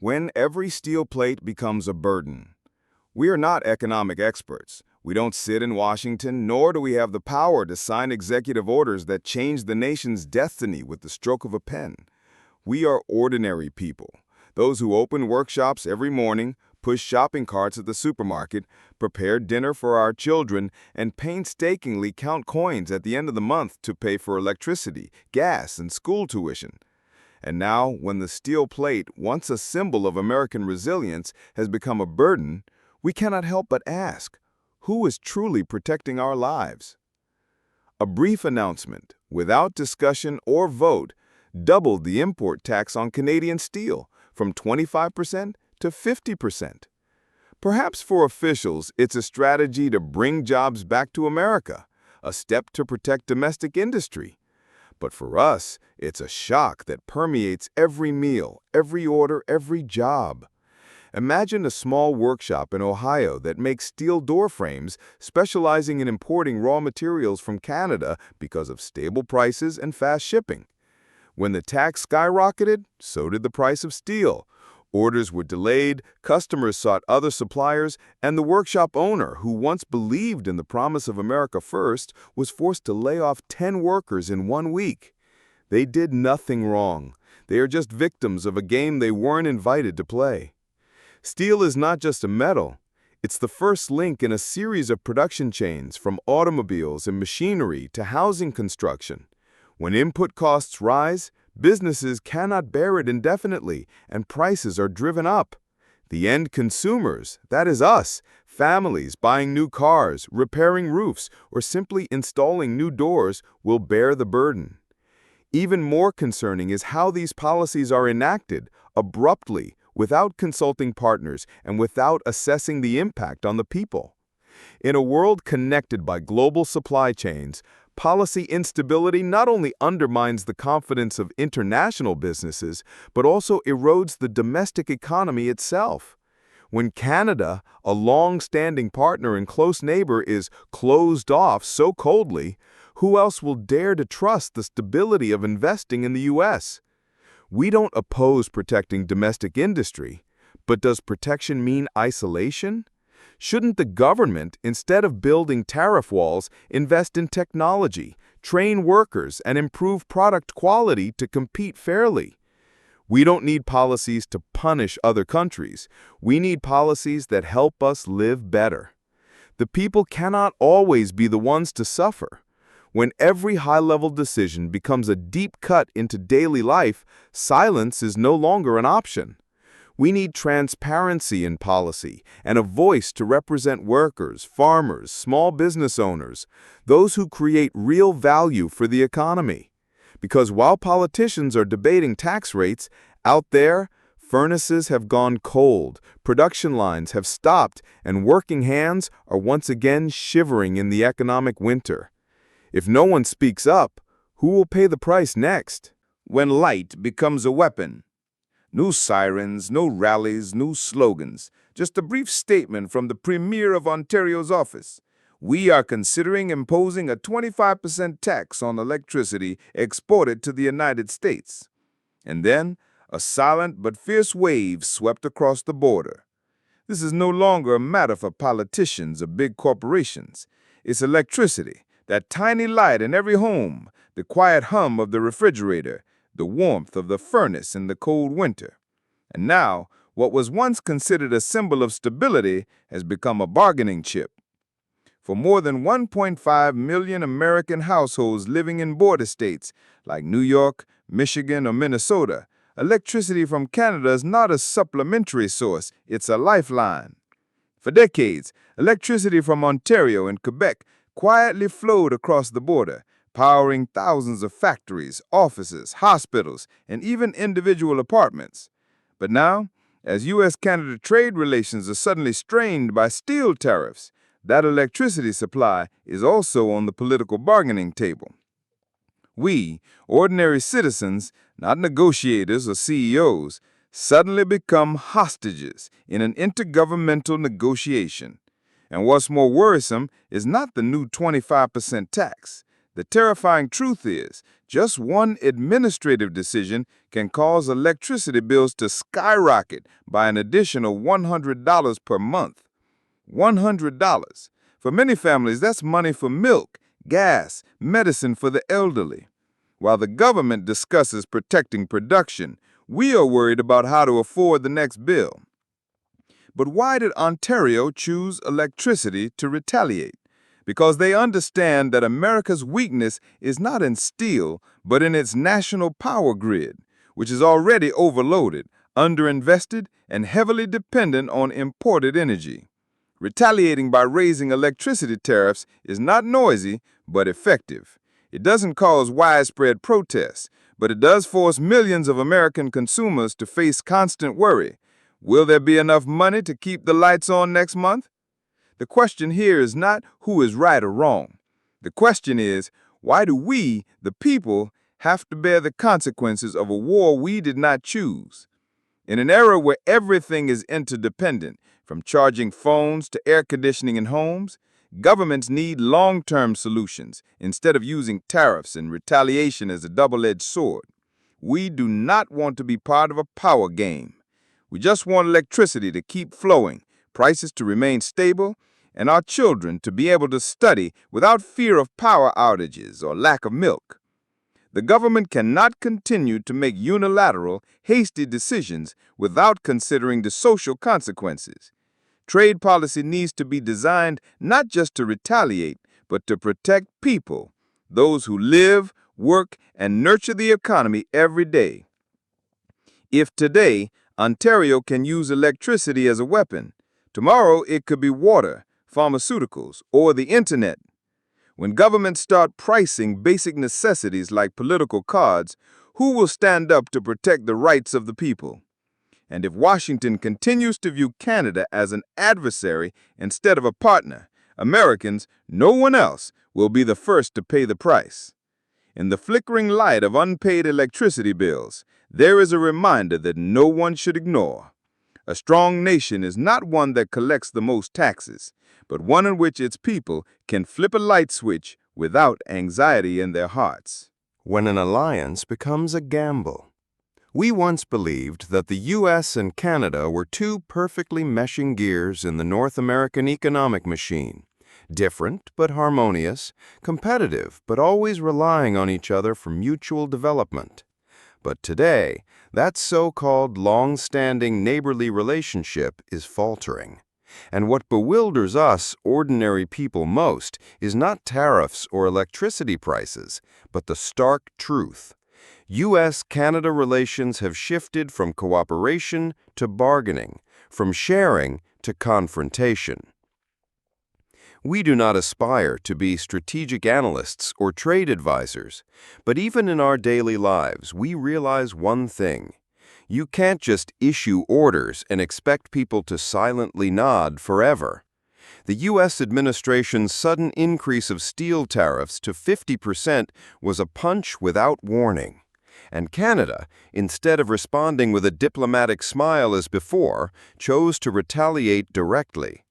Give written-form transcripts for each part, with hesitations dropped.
when every steel plate becomes a burden. We are not economic experts. We don't sit in Washington, nor do we have the power to sign executive orders that change the nation's destiny with the stroke of a pen. We are ordinary people, those who open workshops every morning, push shopping carts at the supermarket, prepare dinner for our children, and painstakingly count coins at the end of the month to pay for electricity, gas, and school tuition. And now, when the steel plate, once a symbol of American resilience, has become a burden, we cannot help but ask, who is truly protecting our lives? A brief announcement, without discussion or vote, doubled the import tax on Canadian steel from 25% to 50%. Perhaps for officials, it's a strategy to bring jobs back to America, a step to protect domestic industry. But for us, it's a shock that permeates every meal, every order, every job. Imagine a small workshop in Ohio that makes steel door frames, specializing in importing raw materials from Canada because of stable prices and fast shipping. When the tax skyrocketed, so did the price of steel. Orders were delayed, customers sought other suppliers, and the workshop owner, who once believed in the promise of America First, was forced to lay off 10 workers in 1 week. They did nothing wrong. They are just victims of a game they weren't invited to play. Steel is not just a metal. It's the first link in a series of production chains, from automobiles and machinery to housing construction. When input costs rise, businesses cannot bear it indefinitely, and prices are driven up. The end consumers, that is us, families buying new cars, repairing roofs, or simply installing new doors, will bear the burden. Even more concerning is how these policies are enacted, abruptly, without consulting partners and without assessing the impact on the people. In a world connected by global supply chains, policy instability not only undermines the confidence of international businesses, but also erodes the domestic economy itself. When Canada, a long-standing partner and close neighbor, is closed off so coldly, who else will dare to trust the stability of investing in the U.S.? We don't oppose protecting domestic industry, but does protection mean isolation? Shouldn't the government, instead of building tariff walls, invest in technology, train workers, and improve product quality to compete fairly? We don't need policies to punish other countries. We need policies that help us live better. The people cannot always be the ones to suffer. When every high-level decision becomes a deep cut into daily life, silence is no longer an option. We need transparency in policy and a voice to represent workers, farmers, small business owners, those who create real value for the economy. Because while politicians are debating tax rates, out there, furnaces have gone cold, production lines have stopped, and working hands are once again shivering in the economic winter. If no one speaks up, who will pay the price next? When light becomes a weapon. No sirens, no rallies, no slogans. Just a brief statement from the Premier of Ontario's office. We are considering imposing a 25% tax on electricity exported to the United States. And then, a silent but fierce wave swept across the border. This is no longer a matter for politicians or big corporations. It's electricity. That tiny light in every home, the quiet hum of the refrigerator, the warmth of the furnace in the cold winter. And now, what was once considered a symbol of stability has become a bargaining chip. For more than 1.5 million American households living in border states like New York, Michigan, or Minnesota, electricity from Canada is not a supplementary source, it's a lifeline. For decades, electricity from Ontario and Quebec quietly flowed across the border, powering thousands of factories, offices, hospitals, and even individual apartments. But now, as U.S.-Canada trade relations are suddenly strained by steel tariffs, that electricity supply is also on the political bargaining table. We, ordinary citizens, not negotiators or CEOs, suddenly become hostages in an intergovernmental negotiation. And what's more worrisome is not the new 25% tax. The terrifying truth is, just one administrative decision can cause electricity bills to skyrocket by an additional $100 per month. $100. For many families, that's money for milk, gas, medicine for the elderly. While the government discusses protecting production, we are worried about how to afford the next bill. But why did Ontario choose electricity to retaliate? Because they understand that America's weakness is not in steel, but in its national power grid, which is already overloaded, underinvested, and heavily dependent on imported energy. Retaliating by raising electricity tariffs is not noisy, but effective. It doesn't cause widespread protests, but it does force millions of American consumers to face constant worry. Will there be enough money to keep the lights on next month? The question here is not who is right or wrong. The question is, why do we, the people, have to bear the consequences of a war we did not choose? In an era where everything is interdependent, from charging phones to air conditioning in homes, governments need long-term solutions instead of using tariffs and retaliation as a double-edged sword. We do not want to be part of a power game. We just want electricity to keep flowing, prices to remain stable, and our children to be able to study without fear of power outages or lack of milk. The government cannot continue to make unilateral, hasty decisions without considering the social consequences. Trade policy needs to be designed not just to retaliate, but to protect people, those who live, work, and nurture the economy every day. If today, Ontario can use electricity as a weapon, tomorrow it could be water, pharmaceuticals, or the internet. When governments start pricing basic necessities like political cards, who will stand up to protect the rights of the people? And if Washington continues to view Canada as an adversary instead of a partner, Americans, no one else, will be the first to pay the price. In the flickering light of unpaid electricity bills, there is a reminder that no one should ignore. A strong nation is not one that collects the most taxes, but one in which its people can flip a light switch without anxiety in their hearts. When an alliance becomes a gamble. We once believed that the U.S. and Canada were two perfectly meshing gears in the North American economic machine. Different but harmonious, competitive but always relying on each other for mutual development. But today, that so-called long-standing neighborly relationship is faltering. And what bewilders us, ordinary people, most is not tariffs or electricity prices, but the stark truth. U.S.-Canada relations have shifted from cooperation to bargaining, from sharing to confrontation. We do not aspire to be strategic analysts or trade advisors, but even in our daily lives, we realize one thing. You can't just issue orders and expect people to silently nod forever. The U.S. administration's sudden increase of steel tariffs to 50% was a punch without warning. And Canada, instead of responding with a diplomatic smile as before, chose to retaliate directly.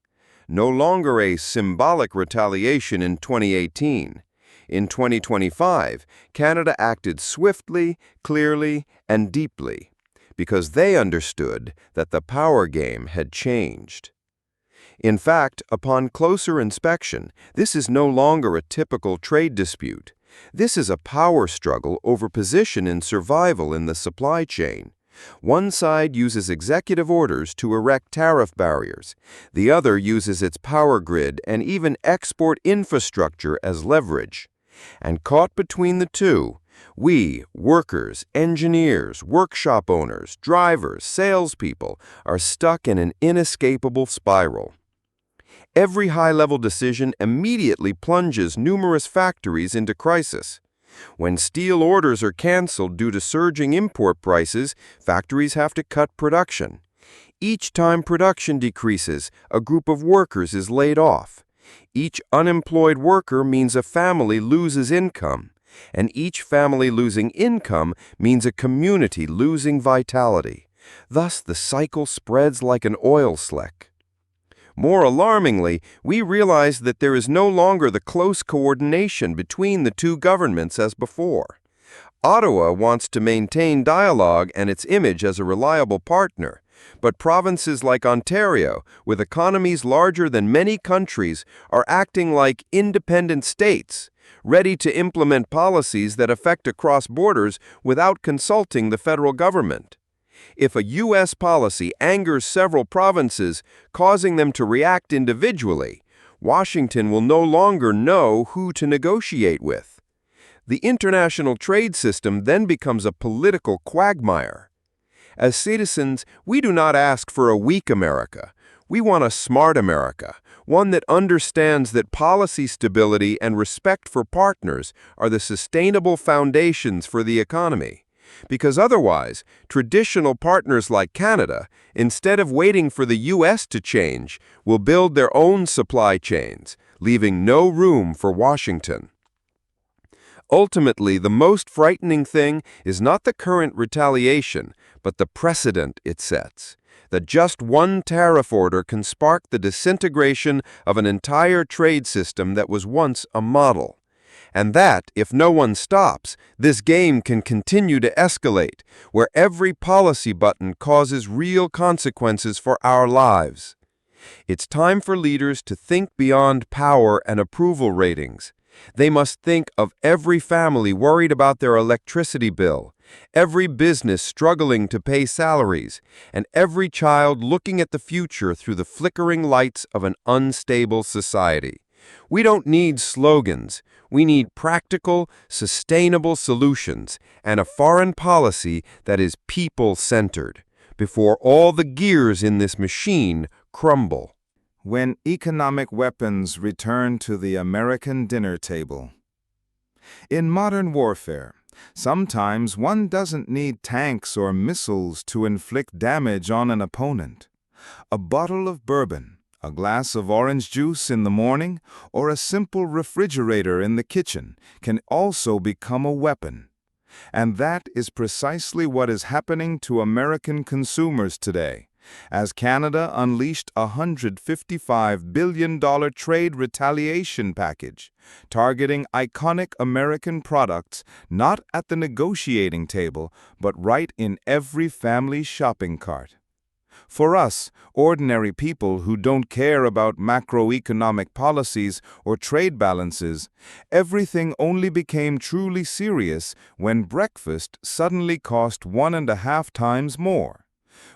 No longer a symbolic retaliation in 2018. In 2025, Canada acted swiftly, clearly, and deeply, because they understood that the power game had changed. In fact, upon closer inspection, this is no longer a typical trade dispute. This is a power struggle over position and survival in the supply chain. One side uses executive orders to erect tariff barriers. The other uses its power grid and even export infrastructure as leverage. And caught between the two, we, workers, engineers, workshop owners, drivers, salespeople, are stuck in an inescapable spiral. Every high-level decision immediately plunges numerous factories into crisis. When steel orders are canceled due to surging import prices, factories have to cut production. Each time production decreases, a group of workers is laid off. Each unemployed worker means a family loses income, and each family losing income means a community losing vitality. Thus, the cycle spreads like an oil slick. More alarmingly, we realize that there is no longer the close coordination between the two governments as before. Ottawa wants to maintain dialogue and its image as a reliable partner, but provinces like Ontario, with economies larger than many countries, are acting like independent states, ready to implement policies that affect across borders without consulting the federal government. If a U.S. policy angers several provinces, causing them to react individually, Washington will no longer know who to negotiate with. The international trade system then becomes a political quagmire. As citizens, we do not ask for a weak America. We want a smart America, one that understands that policy stability and respect for partners are the sustainable foundations for the economy. Because otherwise, traditional partners like Canada, instead of waiting for the U.S. to change, will build their own supply chains, leaving no room for Washington. Ultimately, the most frightening thing is not the current retaliation, but the precedent it sets. That just one tariff order can spark the disintegration of an entire trade system that was once a model. And that, if no one stops, this game can continue to escalate, where every policy button causes real consequences for our lives. It's time for leaders to think beyond power and approval ratings. They must think of every family worried about their electricity bill, every business struggling to pay salaries, and every child looking at the future through the flickering lights of an unstable society. We don't need slogans. We need practical, sustainable solutions and a foreign policy that is people-centered before all the gears in this machine crumble. When economic weapons return to the American dinner table. In modern warfare, sometimes one doesn't need tanks or missiles to inflict damage on an opponent. A bottle of bourbon, a glass of orange juice in the morning, or a simple refrigerator in the kitchen can also become a weapon. And that is precisely what is happening to American consumers today, as Canada unleashed a $155 billion trade retaliation package, targeting iconic American products not at the negotiating table, but right in every family's shopping cart. For us, ordinary people who don't care about macroeconomic policies or trade balances, everything only became truly serious when breakfast suddenly cost 1.5 times more.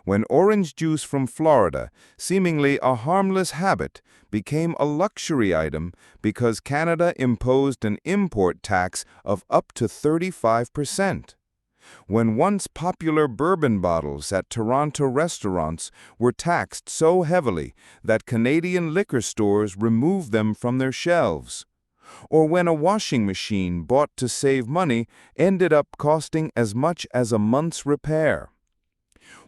When orange juice from Florida, seemingly a harmless habit, became a luxury item because Canada imposed an import tax of up to 35%. When once popular bourbon bottles at Toronto restaurants were taxed so heavily that Canadian liquor stores removed them from their shelves. Or when a washing machine bought to save money ended up costing as much as a month's repair.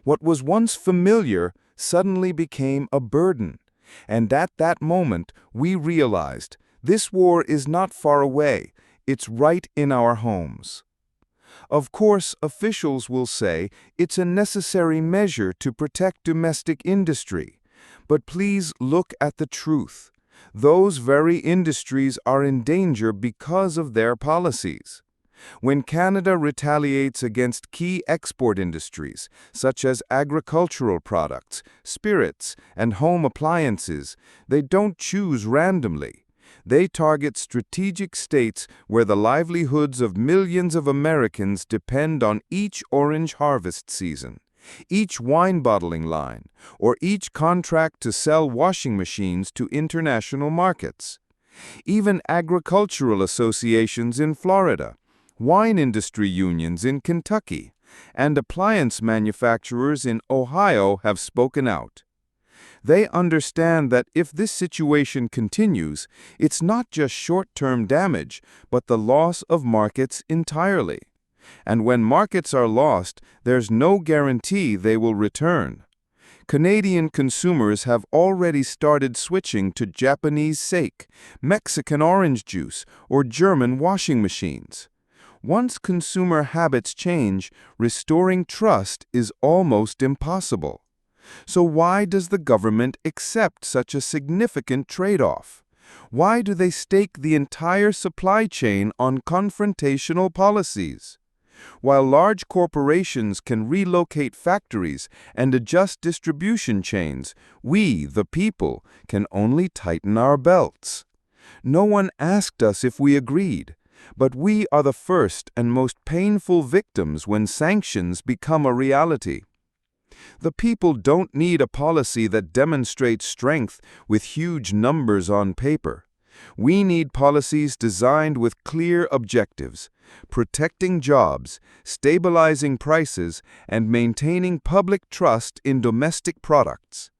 What was once familiar suddenly became a burden, and at that moment we realized this war is not far away, it's right in our homes. Of course, officials will say it's a necessary measure to protect domestic industry, but please look at the truth. Those very industries are in danger because of their policies. When Canada retaliates against key export industries, such as agricultural products, spirits, and home appliances, they don't choose randomly. They target strategic states where the livelihoods of millions of Americans depend on each orange harvest season, each wine bottling line, or each contract to sell washing machines to international markets. Even agricultural associations in Florida, wine industry unions in Kentucky, and appliance manufacturers in Ohio have spoken out. They understand that if this situation continues, it's not just short-term damage, but the loss of markets entirely. And when markets are lost, there's no guarantee they will return. Canadian consumers have already started switching to Japanese sake, Mexican orange juice, or German washing machines. Once consumer habits change, restoring trust is almost impossible. So why does the government accept such a significant trade-off? Why do they stake the entire supply chain on confrontational policies? While large corporations can relocate factories and adjust distribution chains, we, the people, can only tighten our belts. No one asked us if we agreed, but we are the first and most painful victims when sanctions become a reality. The people don't need a policy that demonstrates strength with huge numbers on paper. We need policies designed with clear objectives, protecting jobs, stabilizing prices, and maintaining public trust in domestic products.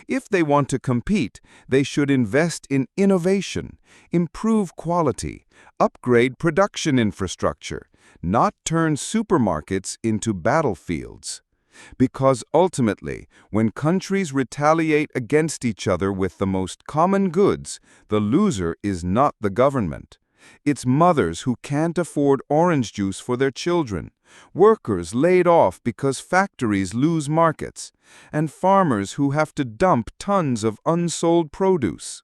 If they want to compete, they should invest in innovation, improve quality, upgrade production infrastructure, not turn supermarkets into battlefields. Because ultimately, when countries retaliate against each other with the most common goods, the loser is not the government. It's mothers who can't afford orange juice for their children, workers laid off because factories lose markets, and farmers who have to dump tons of unsold produce.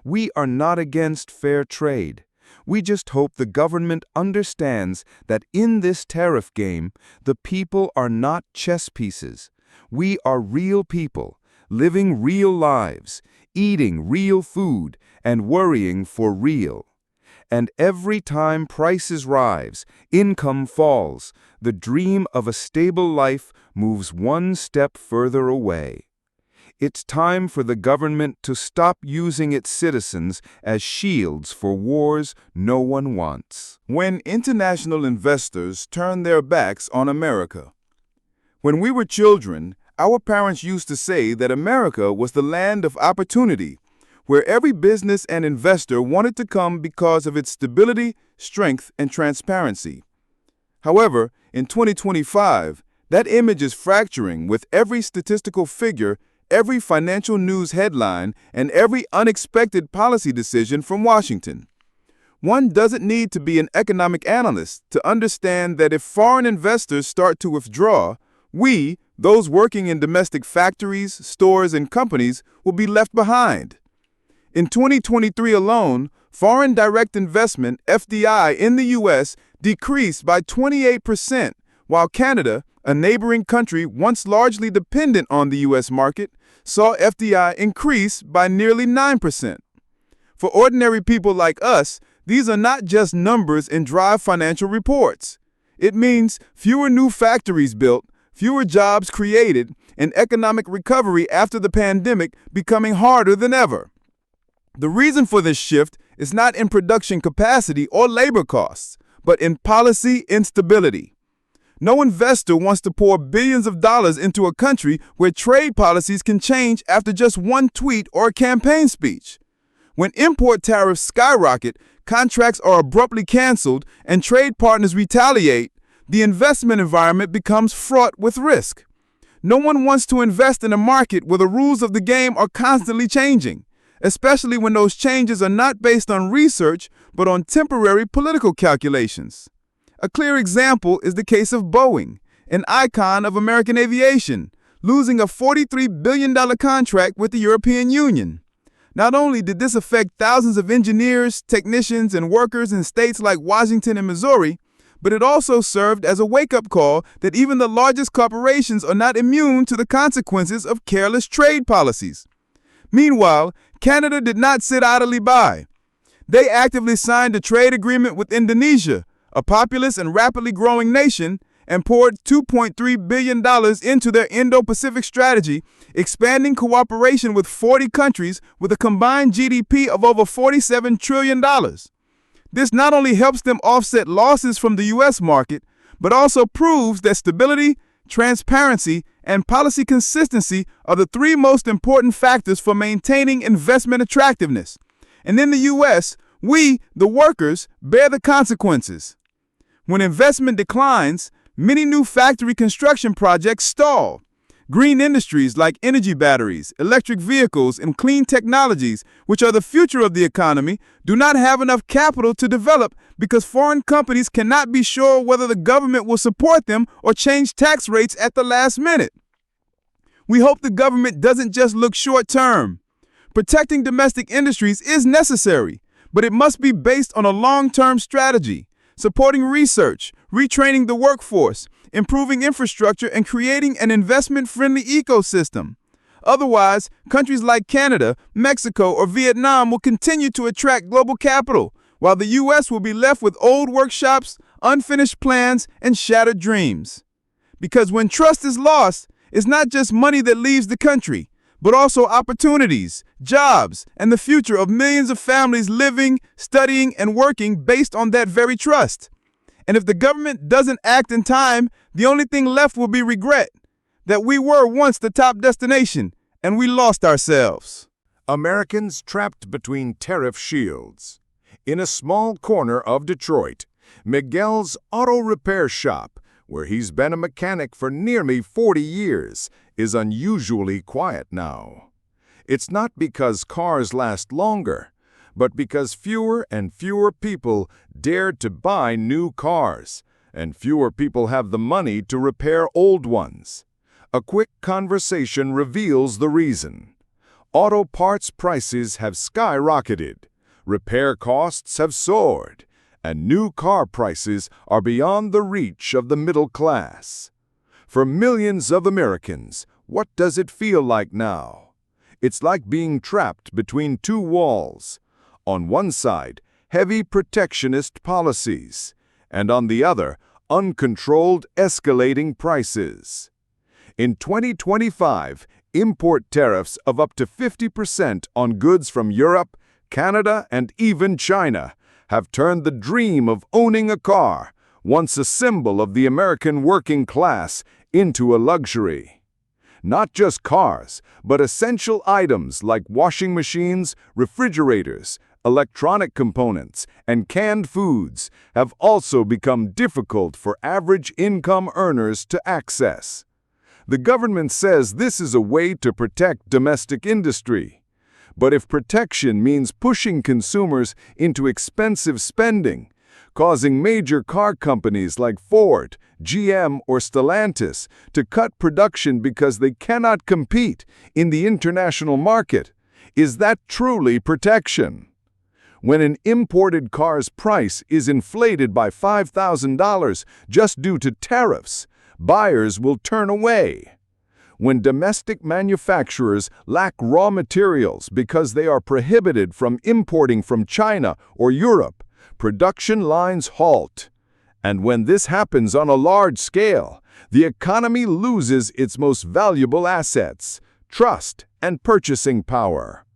We are not against fair trade. We just hope the government understands that in this tariff game, the people are not chess pieces. We are real people, living real lives, eating real food, and worrying for real. And every time prices rise, income falls, the dream of a stable life moves one step further away. It's time for the government to stop using its citizens as shields for wars no one wants. When international investors turn their backs on America. When we were children, our parents used to say that America was the land of opportunity, where every business and investor wanted to come because of its stability, strength, and transparency. However, in 2025, that image is fracturing with every statistical figure, every financial news headline, and every unexpected policy decision from Washington. One doesn't need to be an economic analyst to understand that if foreign investors start to withdraw, we, those working in domestic factories, stores, and companies, will be left behind. In 2023 alone, foreign direct investment, FDI, in the U.S. decreased by 28%, while Canada, a neighboring country once largely dependent on the U.S. market, saw FDI increase by nearly 9%. For ordinary people like us, these are not just numbers in dry financial reports. It means fewer new factories built, fewer jobs created, and economic recovery after the pandemic becoming harder than ever. The reason for this shift is not in production capacity or labor costs, but in policy instability. No investor wants to pour billions of dollars into a country where trade policies can change after just one tweet or a campaign speech. When import tariffs skyrocket, contracts are abruptly canceled, and trade partners retaliate, the investment environment becomes fraught with risk. No one wants to invest in a market where the rules of the game are constantly changing, especially when those changes are not based on research but on temporary political calculations. A clear example is the case of Boeing, an icon of American aviation, losing a $43 billion contract with the European Union. Not only did this affect thousands of engineers, technicians, and workers in states like Washington and Missouri, but it also served as a wake-up call that even the largest corporations are not immune to the consequences of careless trade policies. Meanwhile, Canada did not sit idly by. They actively signed a trade agreement with Indonesia, a populous and rapidly growing nation, and poured $2.3 billion into their Indo-Pacific strategy, expanding cooperation with 40 countries with a combined GDP of over $47 trillion. This not only helps them offset losses from the U.S. market, but also proves that stability, transparency, and policy consistency are the three most important factors for maintaining investment attractiveness. And in the U.S., we, the workers, bear the consequences. When investment declines, many new factory construction projects stall. Green industries like energy batteries, electric vehicles, and clean technologies, which are the future of the economy, do not have enough capital to develop because foreign companies cannot be sure whether the government will support them or change tax rates at the last minute. We hope the government doesn't just look short-term. Protecting domestic industries is necessary, but it must be based on a long-term strategy, supporting research, retraining the workforce, improving infrastructure, and creating an investment-friendly ecosystem. Otherwise, countries like Canada, Mexico, or Vietnam will continue to attract global capital, while the U.S. will be left with old workshops, unfinished plans, and shattered dreams. Because when trust is lost, it's not just money that leaves the country, but also opportunities, jobs, and the future of millions of families living, studying, and working based on that very trust. And if the government doesn't act in time, the only thing left will be regret, that we were once the top destination, and we lost ourselves. Americans trapped between tariff shields. In a small corner of Detroit, Miguel's auto repair shop, where he's been a mechanic for nearly 40 years, is unusually quiet now. It's not because cars last longer, but because fewer and fewer people dare to buy new cars, and fewer people have the money to repair old ones. A quick conversation reveals the reason. Auto parts prices have skyrocketed, repair costs have soared, and new car prices are beyond the reach of the middle class. For millions of Americans, what does it feel like now? It's like being trapped between two walls. On one side, heavy protectionist policies, and on the other, uncontrolled escalating prices. In 2025, import tariffs of up to 50% on goods from Europe, Canada, and even China have turned the dream of owning a car, once a symbol of the American working class, into a luxury. Not just cars, but essential items like washing machines, refrigerators, electronic components, and canned foods have also become difficult for average income earners to access. The government says this is a way to protect domestic industry. But if protection means pushing consumers into expensive spending, causing major car companies like Ford, GM, or Stellantis to cut production because they cannot compete in the international market, is that truly protection? When an imported car's price is inflated by $5,000 just due to tariffs, buyers will turn away. When domestic manufacturers lack raw materials because they are prohibited from importing from China or Europe, production lines halt. And when this happens on a large scale, the economy loses its most valuable assets, trust and purchasing power.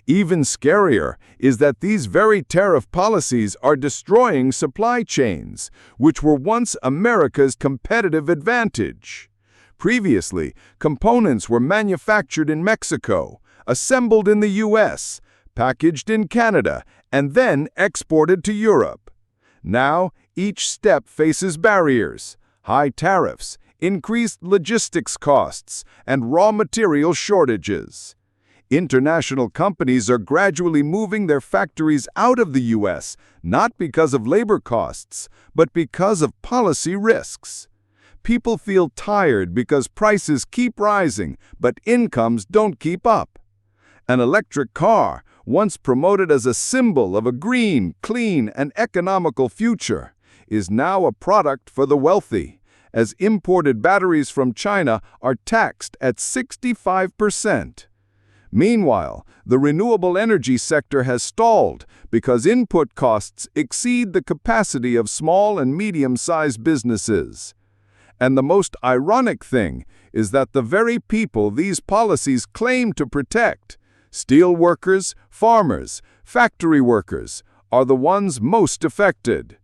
Even scarier is that these very tariff policies are destroying supply chains, which were once America's competitive advantage. Previously, components were manufactured in Mexico, assembled in the U.S., packaged in Canada, and then exported to Europe. Now, each step faces barriers, high tariffs, increased logistics costs, and raw material shortages. International companies are gradually moving their factories out of the U.S., not because of labor costs, but because of policy risks. People feel tired because prices keep rising, but incomes don't keep up. An electric car, once promoted as a symbol of a green, clean, and economical future, is now a product for the wealthy, as imported batteries from China are taxed at 65%. Meanwhile, the renewable energy sector has stalled because input costs exceed the capacity of small and medium-sized businesses. And the most ironic thing is that the very people these policies claim to protect, steel workers, farmers, factory workers, are the ones most affected.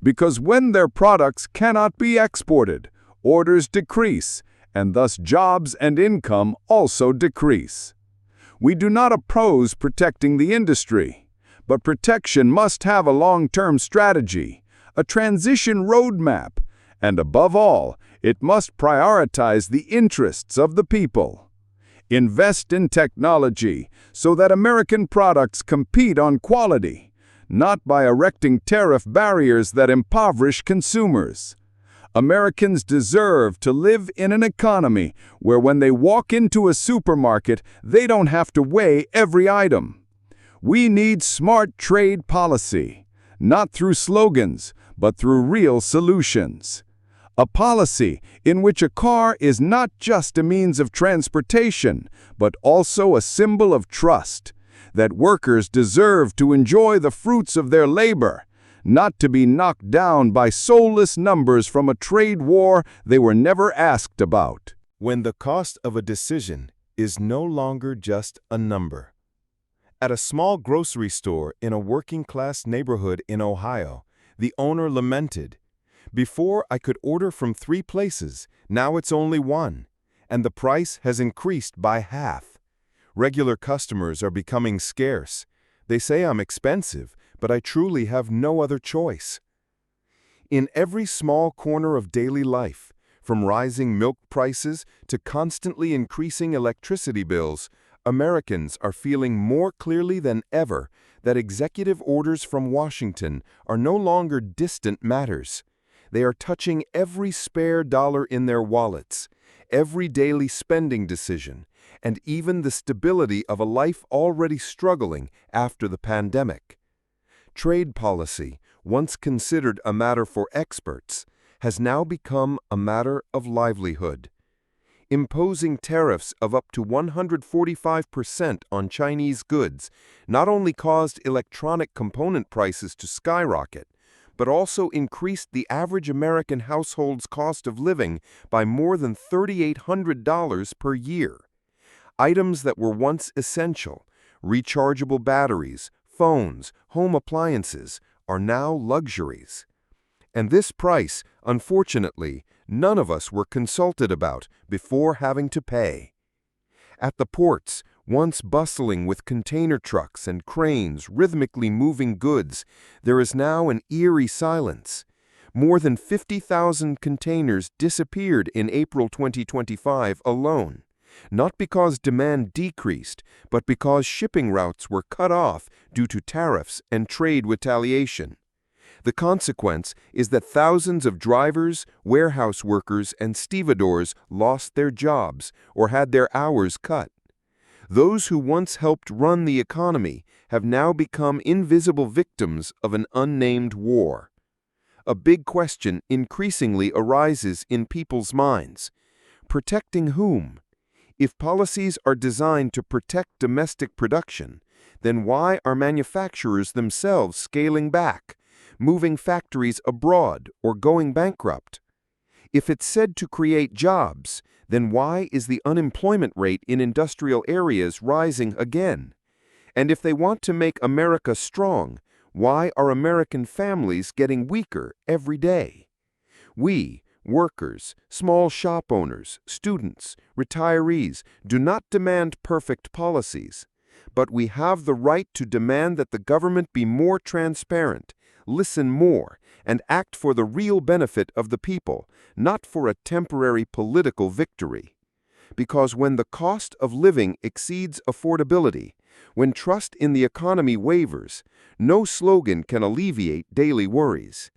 Because when their products cannot be exported, orders decrease, and thus jobs and income also decrease. We do not oppose protecting the industry, but protection must have a long-term strategy, a transition roadmap, and above all, it must prioritize the interests of the people. Invest in technology so that American products compete on quality, not by erecting tariff barriers that impoverish consumers. Americans deserve to live in an economy where when they walk into a supermarket, they don't have to weigh every item. We need smart trade policy, not through slogans, but through real solutions. A policy in which a car is not just a means of transportation, but also a symbol of trust, that workers deserve to enjoy the fruits of their labor, not to be knocked down by soulless numbers from a trade war they were never asked about. When the cost of a decision is no longer just a number. At a small grocery store in a working-class neighborhood in Ohio, the owner lamented, "Before I could order from 3 places, now it's only 1, and the price has increased by half. Regular customers are becoming scarce. They say I'm expensive, but I truly have no other choice." In every small corner of daily life, from rising milk prices to constantly increasing electricity bills, Americans are feeling more clearly than ever that executive orders from Washington are no longer distant matters. They are touching every spare dollar in their wallets, every daily spending decision, and even the stability of a life already struggling after the pandemic. Trade policy, once considered a matter for experts, has now become a matter of livelihood. Imposing tariffs of up to 145% on Chinese goods not only caused electronic component prices to skyrocket, but also increased the average American household's cost of living by more than $3,800 per year. Items that were once essential, rechargeable batteries, phones, home appliances, are now luxuries. And this price, unfortunately, none of us were consulted about before having to pay. At the ports, once bustling with container trucks and cranes rhythmically moving goods, there is now an eerie silence. More than 50,000 containers disappeared in April 2025 alone, not because demand decreased, but because shipping routes were cut off due to tariffs and trade retaliation. The consequence is that thousands of drivers, warehouse workers, and stevedores lost their jobs or had their hours cut. Those who once helped run the economy have now become invisible victims of an unnamed war. A big question increasingly arises in people's minds. Protecting whom? If policies are designed to protect domestic production, then why are manufacturers themselves scaling back, moving factories abroad, or going bankrupt? If it's said to create jobs, then why is the unemployment rate in industrial areas rising again? And if they want to make America strong, why are American families getting weaker every day? We, workers, small shop owners, students, retirees, do not demand perfect policies, but we have the right to demand that the government be more transparent, listen more, and act for the real benefit of the people, not for a temporary political victory. Because when the cost of living exceeds affordability, when trust in the economy wavers, no slogan can alleviate daily worries.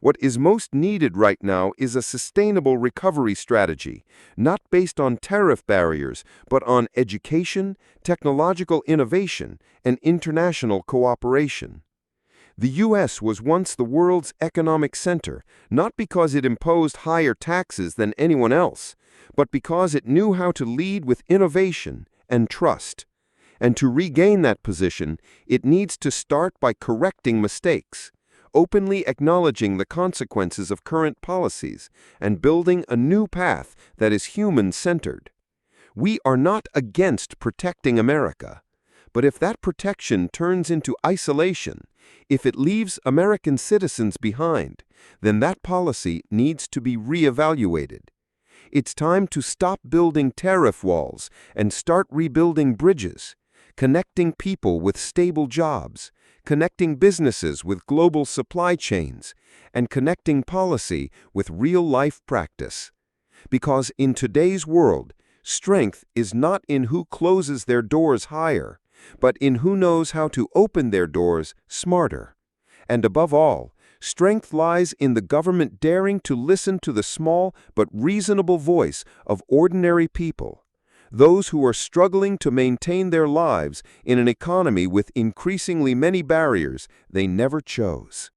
What is most needed right now is a sustainable recovery strategy, not based on tariff barriers, but on education, technological innovation, and international cooperation. The U.S. was once the world's economic center, not because it imposed higher taxes than anyone else, but because it knew how to lead with innovation and trust. And to regain that position, it needs to start by correcting mistakes, openly acknowledging the consequences of current policies, and building a new path that is human-centered. We are not against protecting America, but if that protection turns into isolation, if it leaves American citizens behind, then that policy needs to be reevaluated. It's time to stop building tariff walls and start rebuilding bridges, connecting people with stable jobs, connecting businesses with global supply chains, and connecting policy with real-life practice. Because in today's world, strength is not in who closes their doors higher, but in who knows how to open their doors smarter. And above all, Strength lies in the government daring to listen to the small but reasonable voice of ordinary people, those who are struggling to maintain their lives in an economy with increasingly many barriers they never chose.